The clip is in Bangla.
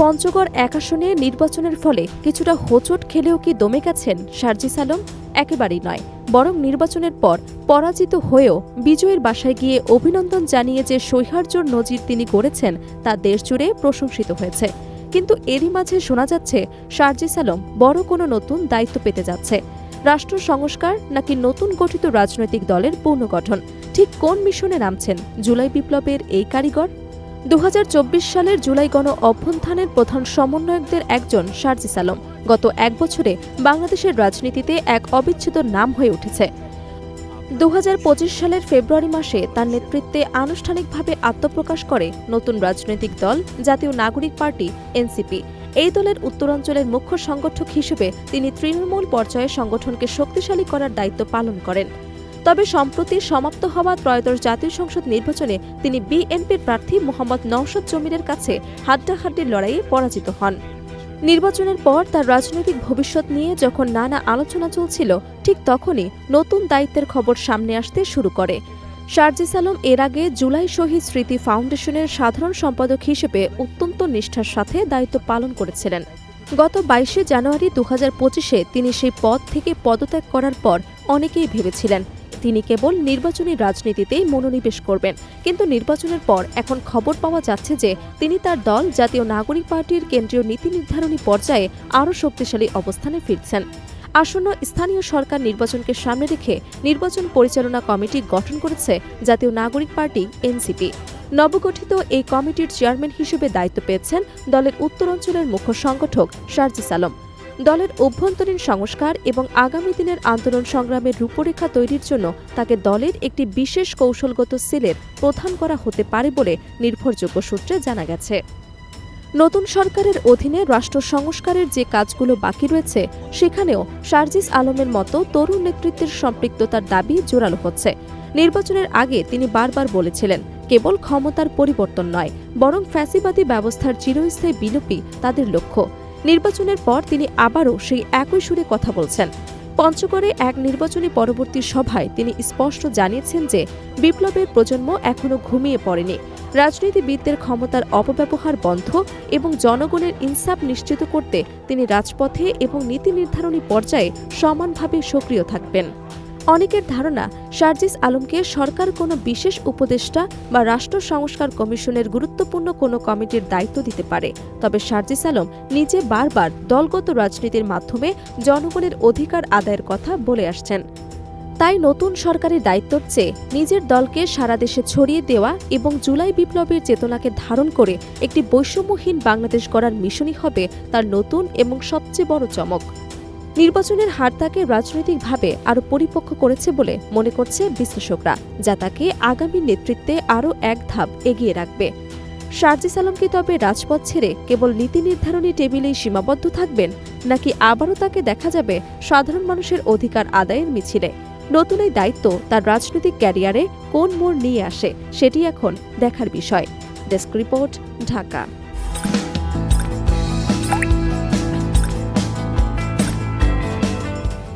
পঞ্চগড় এক আসনে নির্বাচনের ফলে কিছুটা হোঁচট খেলেও কি দমে গেছেন সার্জিস আলম? একেবারেই নয়, বরং নির্বাচনের পর পরাজিত হয়েও বিজয়ের বাসায় গিয়ে অভিনন্দন জানিয়ে যে সৌহার্দ্যর নজির তিনি গড়েছেন তা দেশজুড়ে প্রশংসিত হয়েছে। কিন্তু এরই মাঝে শোনা যাচ্ছে সার্জিস আলম বড় কোনো নতুন দায়িত্ব পেতে যাচ্ছে। রাষ্ট্র সংস্কার নাকি নতুন গঠিত রাজনৈতিক দলের পুনর্গঠন, ঠিক কোন মিশনে নামছেন জুলাই বিপ্লবের এই কারিগর? 2024 সালের জুলাই গণ অভ্যুত্থানের প্রধান সমন্বয়কদের একজন সার্জিস আলম গত এক বছরে বাংলাদেশের রাজনীতিতে এক অবিচ্ছেদ্য নাম হয়ে উঠেছে। 2025 সালের ফেব্রুয়ারি মাসে তার নেতৃত্বে আনুষ্ঠানিকভাবে আত্মপ্রকাশ করে নতুন রাজনৈতিক দল জাতীয় নাগরিক পার্টি এনসিপি। এই দলের উত্তরাঞ্চলের মুখ্য সংগঠক হিসেবে তিনি তৃণমূল পর্যায়ে সংগঠনকে শক্তিশালী করার দায়িত্ব পালন করেন। তবে সম্প্রতি সমাপ্ত হওয়া ত্রয়োদশ জাতীয় সংসদ নির্বাচনে তিনি বিএনপির প্রার্থী মোহাম্মদ নওশাদ জমিরের কাছে হাড্ডাহাড্ডির লড়াইয়ে পরাজিত হন। নির্বাচনের পর তার রাজনৈতিক ভবিষ্যৎ নিয়ে যখন নানা আলোচনা চলছিল, ঠিক তখনই নতুন দায়িত্বের খবর সামনে আসতে শুরু করে। সার্জিস আলম এর আগে জুলাই শহীদ স্মৃতি ফাউন্ডেশনের সাধারণ সম্পাদক হিসেবে অত্যন্ত নিষ্ঠার সাথে দায়িত্ব পালন করেছিলেন। গত 22 জানুয়ারি 2025-এ তিনি সেই পদ থেকে পদত্যাগ করার পর অনেকেই ভেবেছিলেন তিনি কেবল নির্বাচনী রাজনীতিতেই মনোনিবেশ করবেন, কিন্তু নির্বাচনের পর এখন খবর পাওয়া যাচ্ছে যে তিনি তার দল জাতীয় নাগরিক পার্টির কেন্দ্রীয় নীতি নির্ধারণী পর্যায়ে আরও শক্তিশালী অবস্থানে ফিরছেন। আসন্ন স্থানীয় সরকার নির্বাচনকে সামনে রেখে নির্বাচন পরিচালনা কমিটি গঠন করেছে জাতীয় নাগরিক পার্টি এনসিপি। নবগঠিত এই কমিটির চেয়ারম্যান হিসেবে দায়িত্ব পেয়েছেন দলের উত্তরাঞ্চলের মুখ্য সংগঠক সার্জিস আলম। দলের অভ্যন্তরীণ সংস্কার এবং আগামী দিনের আন্দোলন সংগ্রামের রূপরেখা তৈরির জন্য তাকে দলের একটি বিশেষ কৌশলগত সেলের প্রধান করা হতে পারে বলে নির্ভরযোগ্য সূত্রে জানা গেছে। নতুন সরকারের অধীনে রাষ্ট্র সংস্কারের যে কাজগুলো বাকি রয়েছে, সেখানেও সার্জিস আলমের মতো তরুণ নেতৃত্বের সম্পৃক্ততার দাবি জোরালো হচ্ছে। নির্বাচনের আগে তিনি বারবার বলেছিলেন, কেবল ক্ষমতার পরিবর্তন নয়, বরং ফ্যাসিবাদী ব্যবস্থার চিরস্থায়ী বিলোপই তাদের লক্ষ্য। নির্বাচনের পর তিনি আবারও সেই একই সুরে কথা বলছেন। পঞ্চগড়ে এক নির্বাচনী পরবর্তী সভায় তিনি স্পষ্ট জানিয়েছেন যে বিপ্লবের প্রজন্ম এখনও ঘুমিয়ে পড়েনি। রাজনীতিবিদদের ক্ষমতার অপব্যবহার বন্ধ এবং জনগণের ইনসাফ নিশ্চিত করতে তিনি রাজপথে এবং নীতি নির্ধারণী পর্যায়ে সমানভাবে সক্রিয় থাকবেন। অনেকের ধারণা সার্জিস আলমকে সরকার কোনো বিশেষ উপদেষ্টা বা রাষ্ট্র সংস্কার কমিশনের গুরুত্বপূর্ণ কোনো কমিটির দায়িত্ব দিতে পারে। তবে সার্জিস আলম নিজে বারবার দলগত রাজনীতির মাধ্যমে জনগণের অধিকার আদায়ের কথা বলে আসছেন। তাই নতুন সরকারের দায়িত্বর চেয়ে নিজের দলকে সারা দেশে ছড়িয়ে দেওয়া এবং জুলাই বিপ্লবের চেতনাকে ধারণ করে একটি বৈষম্যহীন বাংলাদেশ গড়ার মিশনই হবে তার নতুন এবং সবচেয়ে বড় চমক। নির্বাচনের হার তাকে রাজনৈতিকভাবে আরও পরিপক্ক করেছে বলে মনে করছে বিশ্লেষকরা, যা তাকে আগামী নেতৃত্বে আরও এক ধাপ এগিয়ে রাখবে। সার্জিস আলম কি তবে রাজপথ ছেড়ে কেবল নীতি নির্ধারণী টেবিলেই সীমাবদ্ধ থাকবেন, নাকি আবারও তাকে দেখা যাবে সাধারণ মানুষের অধিকার আদায়ের মিছিলে? নতুন এই দায়িত্ব তার রাজনৈতিক ক্যারিয়ারে কোন মোড় নিয়ে আসে, সেটি এখন দেখার বিষয়। Desk report, Dhaka.